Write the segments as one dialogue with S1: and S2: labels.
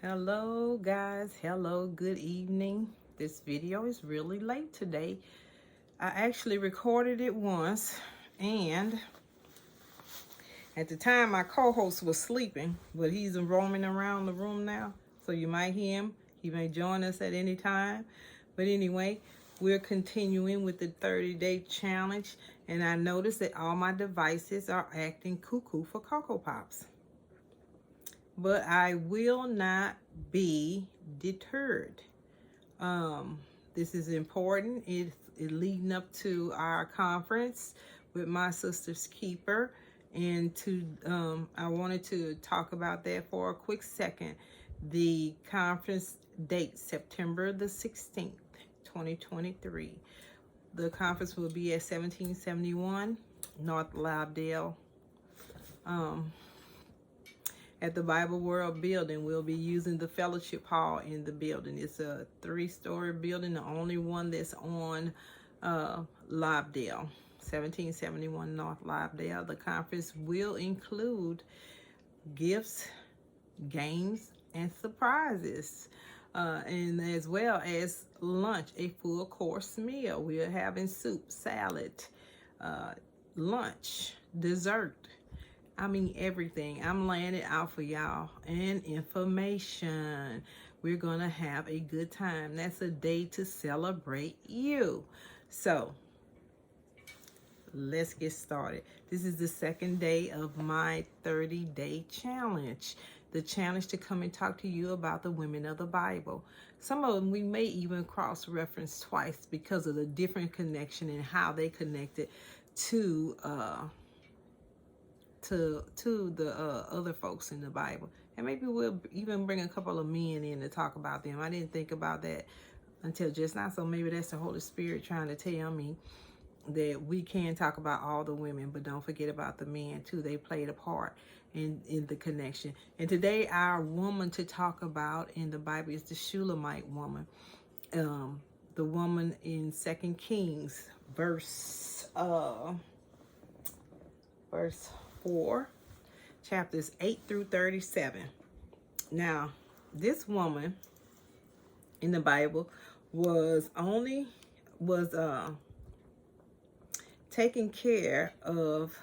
S1: Hello guys, hello, good evening. This video is really late today. I actually recorded it once, and at the time my co-host was sleeping, but he's roaming around the room now, so you might hear him. He may join us at any time. But anyway, we're continuing with the 30-day challenge, and I noticed that all my devices are acting cuckoo for Cocoa Pops. But I will not be deterred. This is important. It's leading up to our conference with my sister's keeper, and I wanted to talk about that for a quick second. The conference date, September the 16th, 2023. The conference will be at 1771 North Loudale. At the Bible World building. We'll be using the fellowship hall in the building. It's a 3-story building, the only one that's on Lobdell, 1771 North Lobdell. The conference will include gifts, games, and surprises, and as well as lunch, a full course meal. We're having soup, salad, lunch, dessert. I mean, everything. I'm laying it out for y'all. And information. We're going to have a good time. That's a day to celebrate you. So, let's get started. This is the second day of my 30-day challenge. The challenge to come and talk to you about the women of the Bible. Some of them we may even cross-reference twice because of the different connection and how they connected to the other folks in the Bible. And maybe we'll even bring a couple of men in to talk about them. I didn't think about that until just now, so maybe that's the Holy Spirit trying to tell me that we can talk about all the women, but don't forget about the men too. They played a part in the connection. And today our woman to talk about in the Bible is the Shunammite woman. The woman in 2 Kings verse 4, chapters 8 through 37. Now, this woman in the Bible was taking care of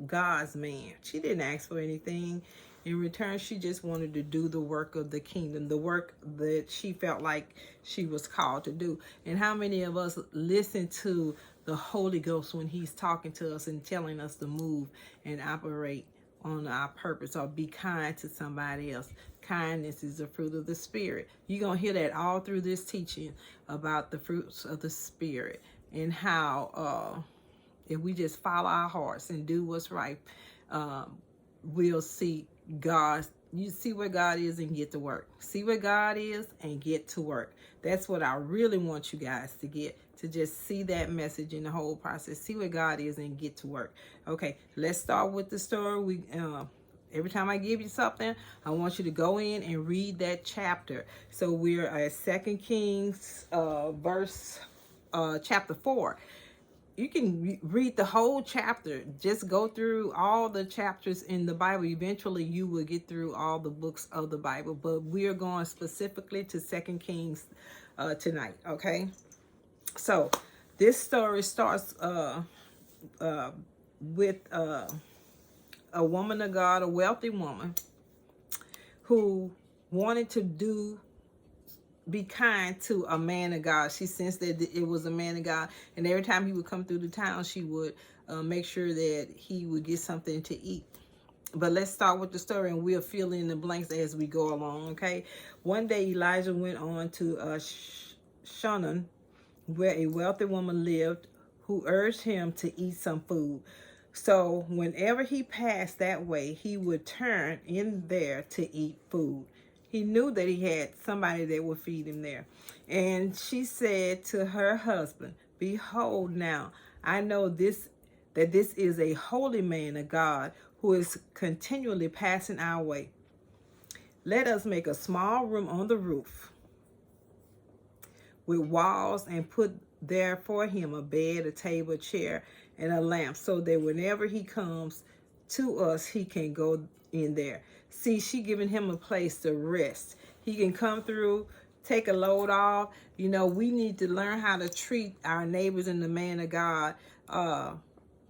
S1: God's man. She didn't ask for anything in return. She just wanted to do the work of the kingdom, the work that she felt like she was called to do. And how many of us listen to the Holy Ghost when he's talking to us and telling us to move and operate on our purpose, or be kind to somebody else? Kindness is the fruit of the Spirit. You're going to hear that all through this teaching about the fruits of the Spirit, and how if we just follow our hearts and do what's right, we'll see God. You see where God is and get to work. See where God is and get to work. That's what I really want you guys to get, to just see that message in the whole process. See where God is and get to work. Okay, let's start with the story. Every time I give you something, I want you to go in and read that chapter. So we're at 2 Kings chapter 4. You can read the whole chapter. Just go through all the chapters in the Bible. Eventually, you will get through all the books of the Bible. But we are going specifically to 2 Kings tonight, okay? So, this story starts with a woman of God, a wealthy woman, who wanted to be kind to a man of God. She sensed that it was a man of God, and every time he would come through the town, she would make sure that he would get something to eat. But let's start with the story, and we'll fill in the blanks as we go along, okay? One day, Elijah went on to Shunammite, where a wealthy woman lived, who urged him to eat some food. So whenever he passed that way, he would turn in there to eat food. He knew that he had somebody that would feed him there. And she said to her husband, "Behold now, I know that this is a holy man of God who is continually passing our way. Let us make a small room on the roof with walls, and put there for him a bed, a table, a chair, and a lamp, so that whenever he comes to us, he can go in there." See, she giving him a place to rest. He can come through, take a load off. You know, we need to learn how to treat our neighbors and the man of God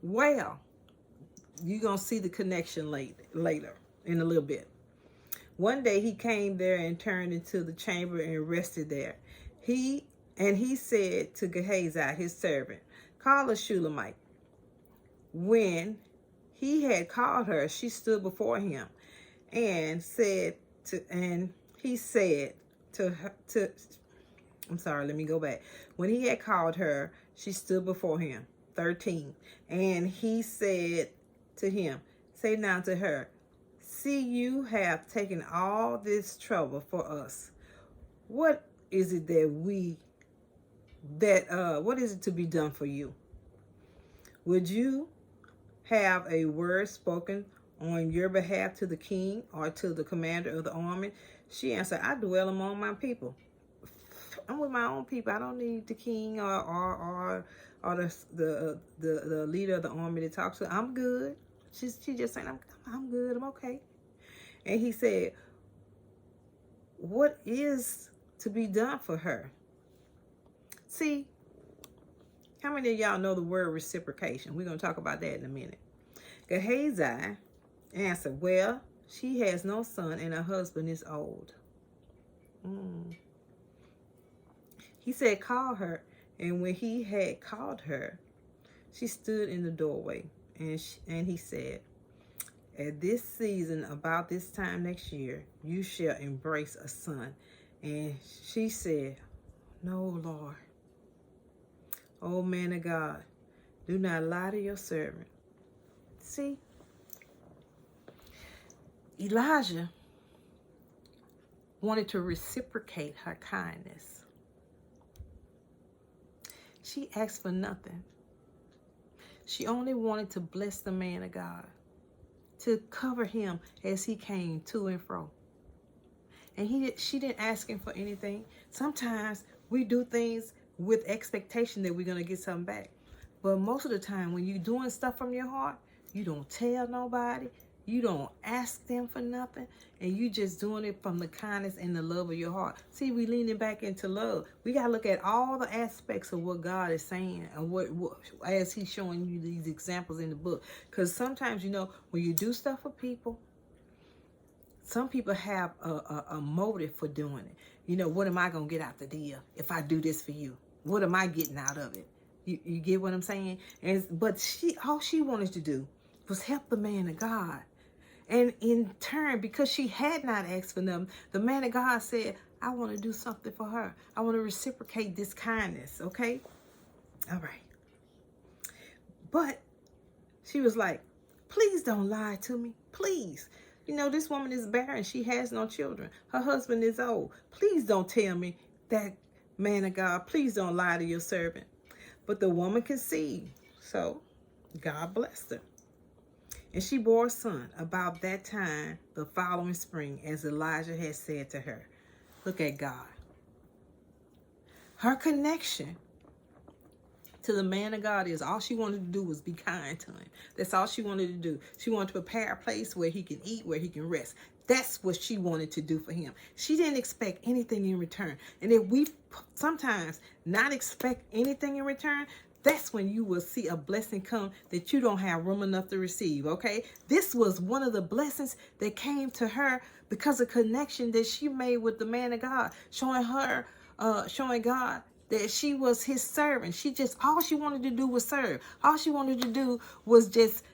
S1: well. You're going to see the connection later in a little bit. One day he came there and turned into the chamber and rested there. He said to Gehazi, his servant, call a Shunammite. When he had called her, she stood before him and he said to her, I'm sorry, let me go back. When he had called her, she stood before him. 13. And he said to him, say now to her, see, you have taken all this trouble for us. What is it what is it to be done for you? Would you have a word spoken on your behalf to the king or to the commander of the army? She answered, I dwell among my people. I'm with my own people. I don't need the king or the leader of the army to talk to. I'm good. She just saying, I'm good. I'm okay. And he said, what is to be done for her? See, how many of y'all know the word reciprocation? We're going to talk about that in a minute. Gehazi answered, well, she has no son and her husband is old. He said, call her. And when he had called her, she stood in the doorway. And he said, at this season, about this time next year, you shall embrace a son. And she said, no, Lord. Oh, man of God, do not lie to your servant. See, Elijah wanted to reciprocate her kindness. She asked for nothing. She only wanted to bless the man of God, to cover him as he came to and fro. And she didn't ask him for anything. Sometimes we do things with expectation that we're going to get something back. But most of the time, when you're doing stuff from your heart, you don't tell nobody. You don't ask them for nothing. And you just doing it from the kindness and the love of your heart. See, we leaning back into love. We got to look at all the aspects of what God is saying and what as he's showing you these examples in the book. Because sometimes, you know, when you do stuff for people, some people have a motive for doing it. You know, what am I going to get out the deal if I do this for you? What am I getting out of it? You get what I'm saying? But all she wanted to do was help the man of God. And in turn, because she had not asked for them, the man of God said, I want to do something for her. I want to reciprocate this kindness, okay? All right. But she was like, please don't lie to me. Please. You know, this woman is barren. She has no children. Her husband is old. Please don't tell me that, man of God. Please don't lie to your servant. But the woman conceived. So God blessed her. And she bore a son about that time the following spring, as Elijah had said to her. Look at God. Her connection to the man of God is all she wanted to do was be kind to him. That's all she wanted to do. She wanted to prepare a place where he can eat, where he can rest. That's what she wanted to do for him. She didn't expect anything in return. And if we sometimes not expect anything in return, that's when you will see a blessing come that you don't have room enough to receive, okay? This was one of the blessings that came to her because of connection that she made with the man of God, showing God that she was his servant. All she wanted to do was serve. All she wanted to do was just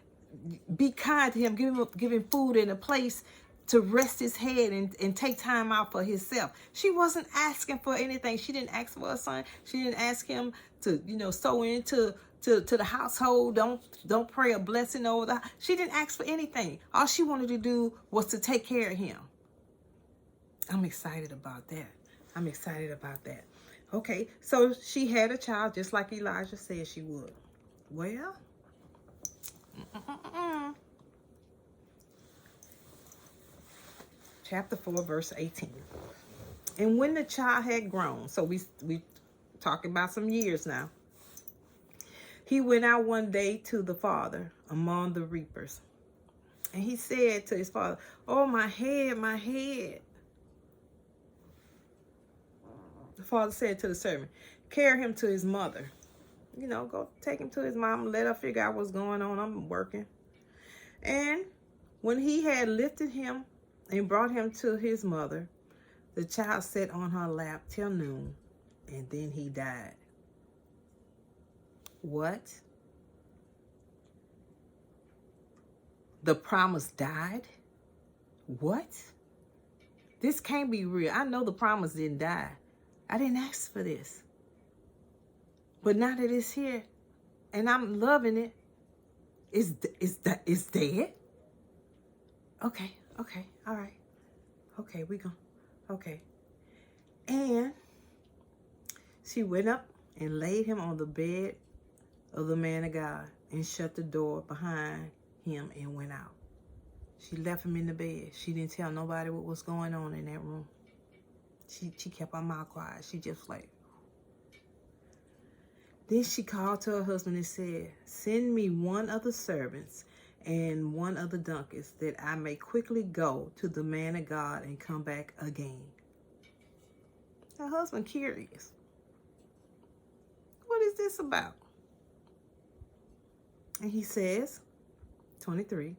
S1: be kind to him, give him food and a place to rest his head and take time out for himself. She wasn't asking for anything. She didn't ask for a son. She didn't ask him to, sow into the household. Don't pray a blessing over the. She didn't ask for anything. All she wanted to do was to take care of him. I'm excited about that. Okay, so she had a child just like Elijah said she would. Well, chapter 4, verse 18. And when the child had grown, so we talking about some years now, he went out one day to the father among the reapers. And he said to his father, "Oh, my head, my head." The father said to the servant, "Carry him to his mother." You know, go take him to his mom, let her figure out what's going on. I'm working. And when he had lifted him and brought him to his mother, the child sat on her lap till noon, and then he died. What? The promise died? What? This can't be real. I know the promise didn't die. I didn't ask for this. But now that it's here and I'm loving it, it's dead? Okay, all right. Okay, we go. Okay. And she went up and laid him on the bed of the man of God and shut the door behind him and went out. She left him in the bed. She didn't tell nobody what was going on in that room. She kept her mouth quiet. She just like. Then she called to her husband and said, "Send me one of the servants and one of the donkeys, that I may quickly go to the man of God and come back again." Her husband curious. What is this about? And he says, 23,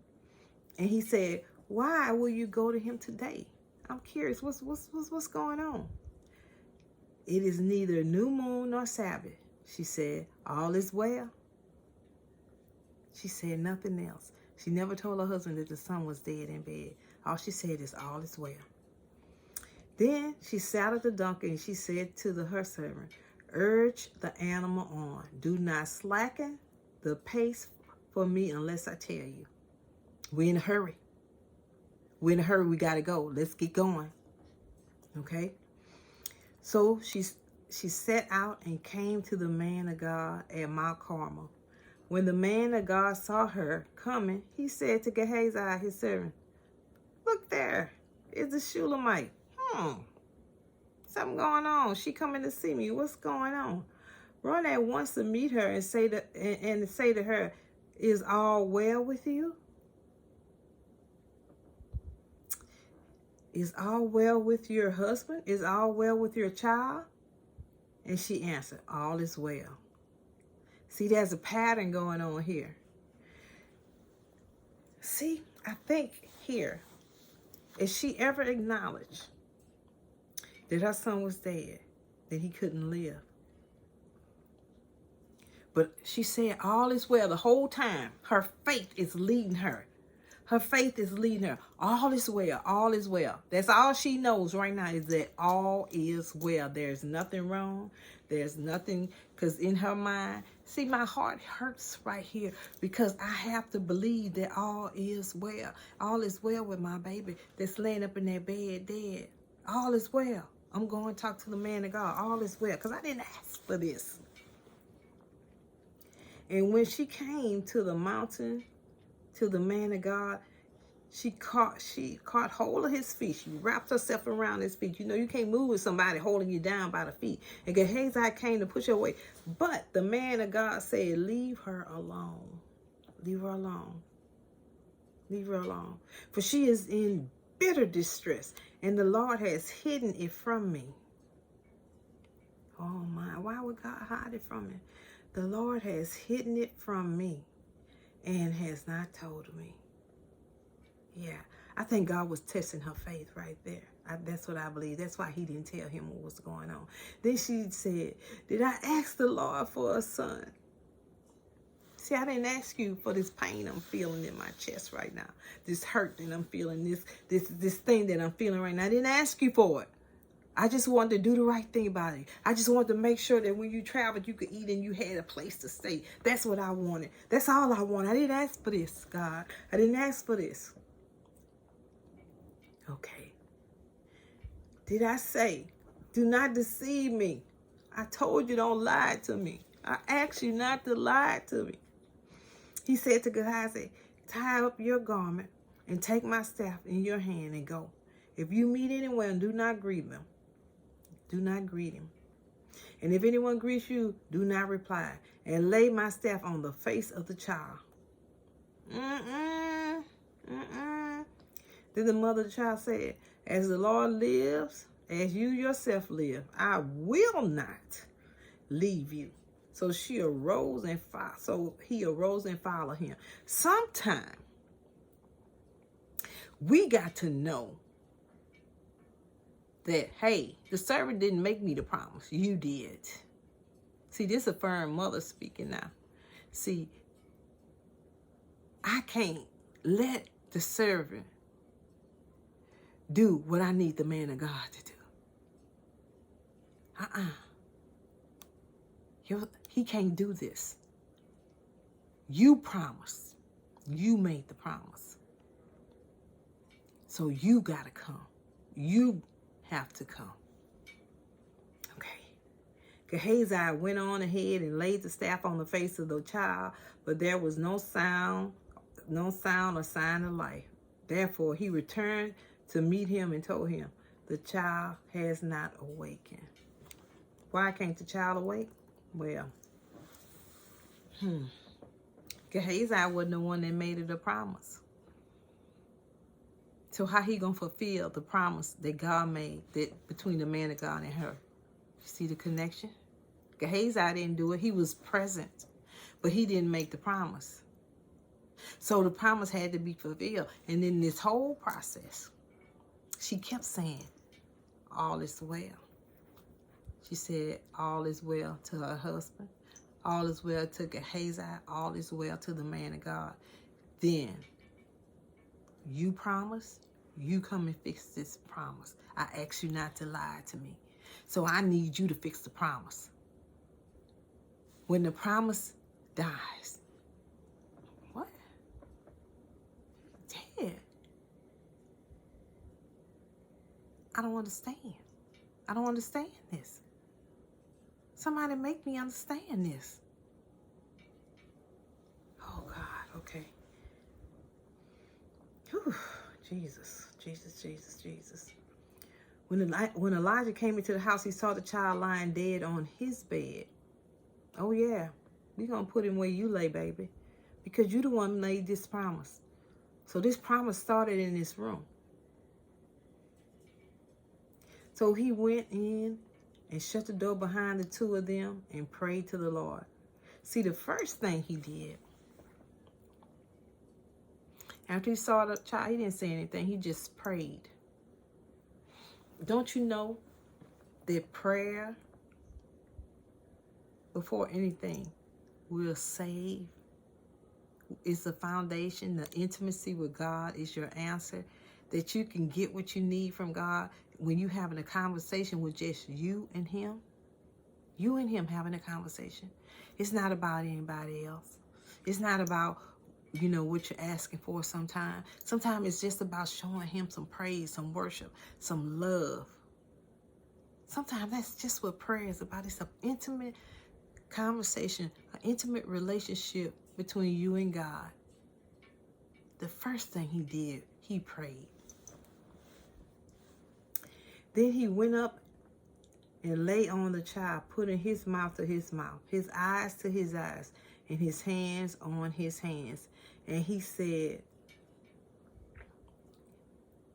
S1: and he said, "Why will you go to him today? I'm curious. What's going on?" "It is neither new moon nor Sabbath." She said, "All is well." She said nothing else. She never told her husband that the son was dead in bed. All she said is, "All is well." Then she saddled the donkey and she said to her servant, "Urge the animal on. Do not slacken the pace for me unless I tell you." We're in a hurry. We're in a hurry. We got to go. Let's get going. Okay? So she set out and came to the man of God at Mount Carmel. When the man of God saw her coming, he said to Gehazi, his servant, "Look, there is the Shunammite. Something going on. She coming to see me. What's going on? Run at once to meet her and say to her, is all well with you? Is all well with your husband? Is all well with your child?" And she answered, "All is well." See, there's a pattern going on here. See, I think here, if she ever acknowledged that her son was dead, that he couldn't live. But she said, "All is well." The whole time, her faith is leading her. Her faith is leading her. All is well. All is well. That's all she knows right now, is that all is well. There's nothing wrong. There's nothing, because in her mind, see, my heart hurts right here because I have to believe that all is well. All is well with my baby that's laying up in that bed dead. All is well. I'm going to talk to the man of God. All is well, because I didn't ask for this. And when she came to the mountain, to the man of God, she caught hold of his feet. She wrapped herself around his feet. You know, you can't move with somebody holding you down by the feet. And Gehazi came to push her away. But the man of God said, "Leave her alone. Leave her alone. Leave her alone. For she is in bitter distress, and the Lord has hidden it from me." Oh my, why would God hide it from me? The Lord has hidden it from me and has not told me. Yeah, I think God was testing her faith right there. That's what I believe. That's why he didn't tell him what was going on. Then she said, "Did I ask the Lord for a son?" See, I didn't ask you for this pain I'm feeling in my chest right now. This hurt that I'm feeling, this thing that I'm feeling right now. I didn't ask you for it. I just wanted to do the right thing about it. I just wanted to make sure that when you traveled, you could eat and you had a place to stay. That's what I wanted. That's all I wanted. I didn't ask for this, God. I didn't ask for this. Okay. Did I say, do not deceive me? I told you don't lie to me. I asked you not to lie to me. He said to Gehazi, "Tie up your garment and take my staff in your hand and go. If you meet anyone, do not greet them. Do not greet him. And if anyone greets you, do not reply. And lay my staff on the face of the child." Mm-mm. Then the mother of the child said, as the Lord lives, as you yourself live, I will not leave you. So she arose and followed. So he arose and followed him. Sometime we got to know that, hey, the servant didn't make me the promise. You did. See, this is a firm mother speaking now. See, I can't let the servant do what I need the man of God to do. He can't do this. You promised. You made the promise. So you got to come. You have to come. Okay. Gehazi went on ahead and laid the staff on the face of the child, but there was no sound or sign of life. Therefore, he returned to meet him and told him, the child has not awakened. Why can't the child awake? Well, Gehazi wasn't the one that made it a promise. So how he gonna fulfill the promise that God made that between the man of God and her? You see the connection? Gehazi didn't do it. He was present, but he didn't make the promise. So the promise had to be fulfilled. And in this whole process, she kept saying, all is well. She said, all is well to her husband. All is well to Gehazi. All is well to the man of God. Then, you promise, you come and fix this promise. I ask you not to lie to me. So I need you to fix the promise. When the promise dies, what? Dead. I don't understand. I don't understand this. Somebody make me understand this. Oh, God, okay. Whew. Jesus. When Elijah came into the house, he saw the child lying dead on his bed. Oh, yeah. We're going to put him where you lay, baby. Because you the one who made this promise. So this promise started in this room. So he went in and shut the door behind the two of them and prayed to the Lord. See, the first thing he did, after he saw the child, he didn't say anything. He just prayed. Don't you know that prayer, before anything, will save? It's the foundation. The intimacy with God is your answer. That you can get what you need from God when you're having a conversation with just you and him. You and him having a conversation. It's not about anybody else. It's not about, what you're asking for sometimes. Sometimes it's just about showing him some praise, some worship, some love. Sometimes that's just what prayer is about. It's an intimate conversation, an intimate relationship between you and God. The first thing he did, he prayed. Then he went up and lay on the child, putting his mouth to his mouth, his eyes to his eyes, and his hands on his hands. And he said,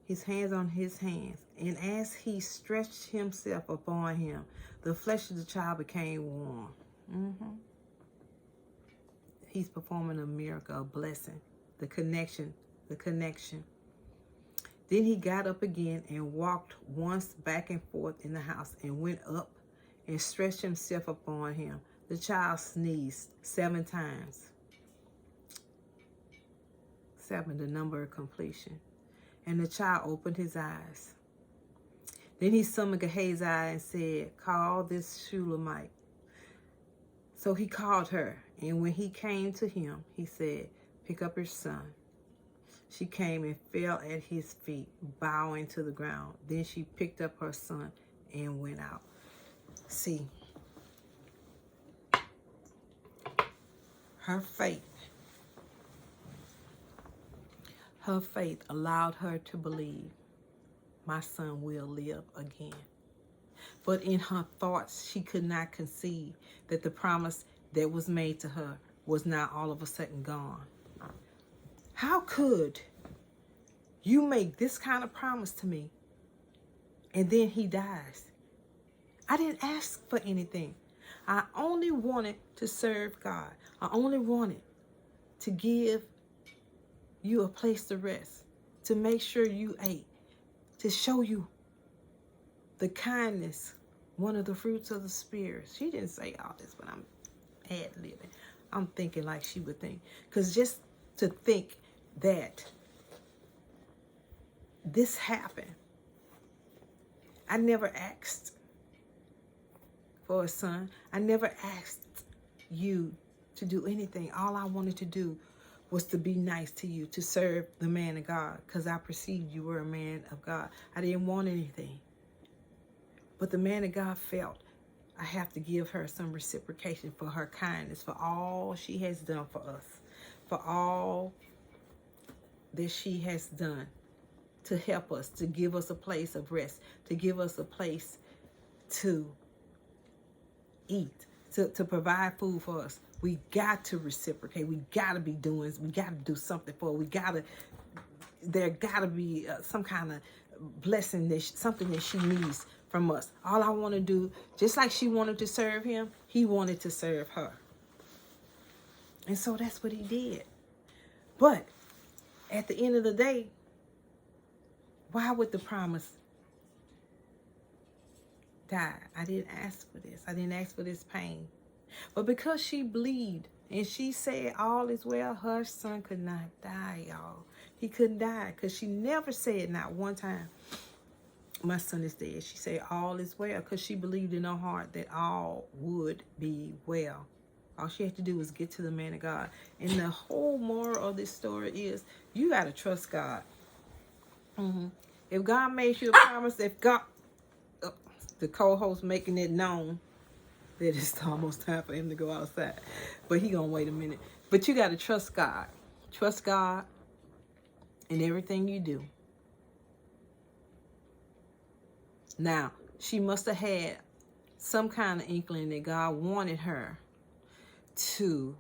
S1: his hands on his hands. And as he stretched himself upon him, the flesh of the child became warm. He's performing a miracle, a blessing, the connection. Then he got up again and walked once back and forth in the house and went up and stretched himself upon him. The child sneezed 7 times. 7, the number of completion. And the child opened his eyes. Then he summoned Gehazi and said, call this Shunammite. So he called her, and when he came to him, he said, pick up your son. She came and fell at his feet, bowing to the ground. Then she picked up her son and went out. See, her faith allowed her to believe my son will live again. But in her thoughts, she could not conceive that the promise that was made to her was now all of a sudden gone. How could You make this kind of promise to me, and then he dies. I didn't ask for anything. I only wanted to serve God. I only wanted to give you a place to rest, to make sure you ate, to show you the kindness, one of the fruits of the Spirit. She didn't say all this, but I'm ad-libbing. I'm thinking like she would think. Because just to think that this happened, I never asked for a son. I never asked you to do anything. All I wanted to do was to be nice to you, to serve the man of God, because I perceived you were a man of God. I didn't want anything. But the man of God felt I have to give her some reciprocation for her kindness, for all she has done for us, for all that she has done to help us, to give us a place of rest, to give us a place to eat, to provide food for us. We got to reciprocate. We got to be doing, we got to do something for her. There got to be some kind of blessing, something that she needs from us. All I want to do, just like she wanted to serve him, he wanted to serve her. And so that's what he did. But at the end of the day, why would the promise die? I didn't ask for this. I didn't ask for this pain. But because she believed and she said all is well, her son could not die, y'all. He couldn't die because she never said, not one time, my son is dead. She said all is well because she believed in her heart that all would be well. All she had to do was get to the man of God. And the whole moral of this story is you got to trust God. If God made you a promise, if God, the co-host making it known that it's almost time for him to go outside. But he gonna wait a minute. But you got to trust God. Trust God in everything you do. Now, she must have had some kind of inkling that God wanted her to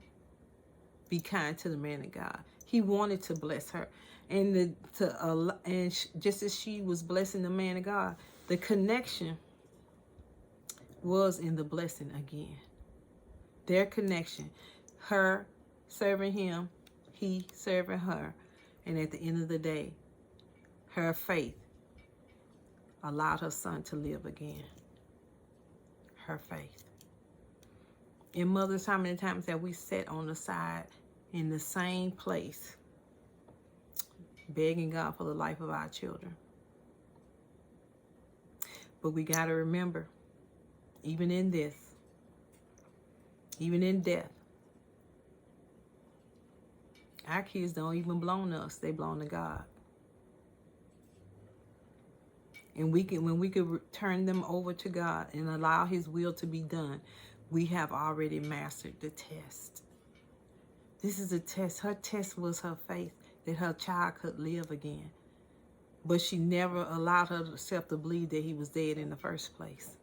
S1: be kind to the man of God. He wanted to bless her. And just as she was blessing the man of God, the connection was in the blessing again. Their connection. Her serving him, he serving her. And at the end of the day, her faith allowed her son to live again. Her faith. And mothers, how many times have we sat on the side in the same place, begging God for the life of our children? But we got to remember, even in this, even in death, our kids don't even belong to us. They belong to God. And when we could turn them over to God and allow his will to be done, we have already mastered the test. This is a test. Her test was her faith that her child could live again. But she never allowed herself to believe that he was dead in the first place.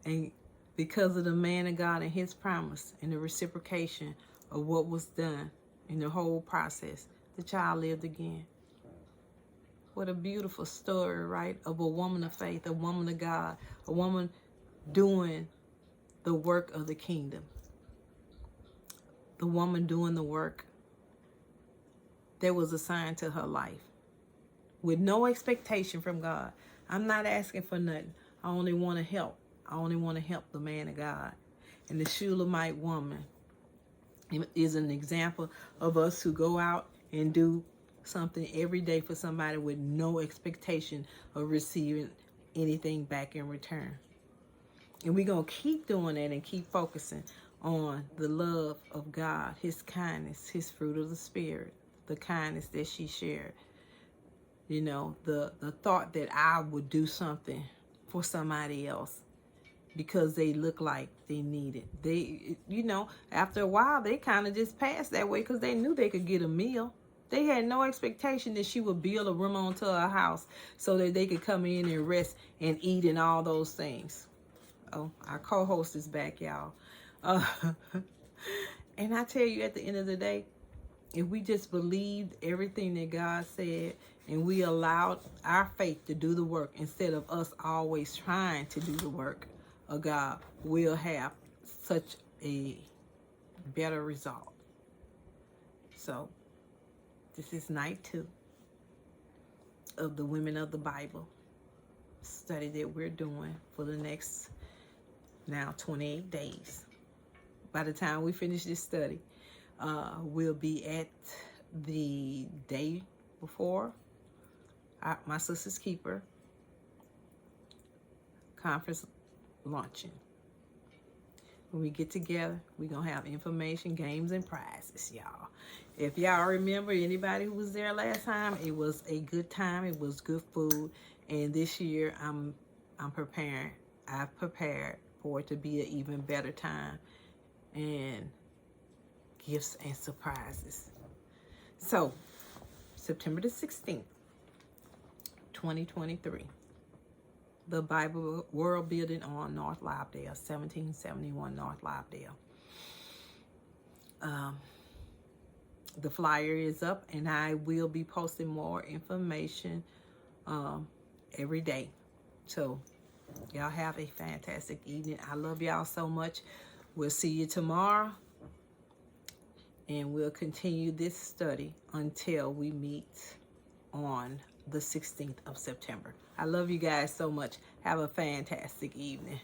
S1: And because of the man of God and his promise and the reciprocation of what was done in the whole process, the child lived again. What a beautiful story, right? Of a woman of faith, a woman of God, a woman doing the work of the kingdom. The woman doing the work that was assigned to her life with no expectation from God. I'm not asking for nothing. I only want to help. I only want to help the man of God. And the Shunammite woman is an example of us who go out and do something every day for somebody with no expectation of receiving anything back in return. And we're going to keep doing that and keep focusing on the love of God, his kindness, his fruit of the Spirit, the kindness that she shared. You know, the thought that I would do something for somebody else because they look like they need it. They, you know, after a while, they kind of just passed that way because they knew they could get a meal. They had no expectation that she would build a room onto her house so that they could come in and rest and eat and all those things. Oh, our co-host is back, y'all. And I tell you, at the end of the day, if we just believed everything that God said and we allowed our faith to do the work instead of us always trying to do the work of God, we'll have such a better result. So this is night 2 of the Women of the Bible study that we're doing for the next now 28 days. By the time we finish this study, we'll be at the day before my Sister's Keeper conference launching. When we get together, we're going to have information, games, and prizes, y'all. If y'all remember, anybody who was there last time, it was a good time. It was good food. And this year, I'm preparing. I've prepared for it to be an even better time. And gifts and surprises. So, September the 16th, 2023. The Bible World Building on North Lobdell, 1771 North Lobdell. The flyer is up, and I will be posting more information every day. So, y'all have a fantastic evening. I love y'all so much. We'll see you tomorrow, and we'll continue this study until we meet on the 16th of September. I love you guys so much. Have a fantastic evening.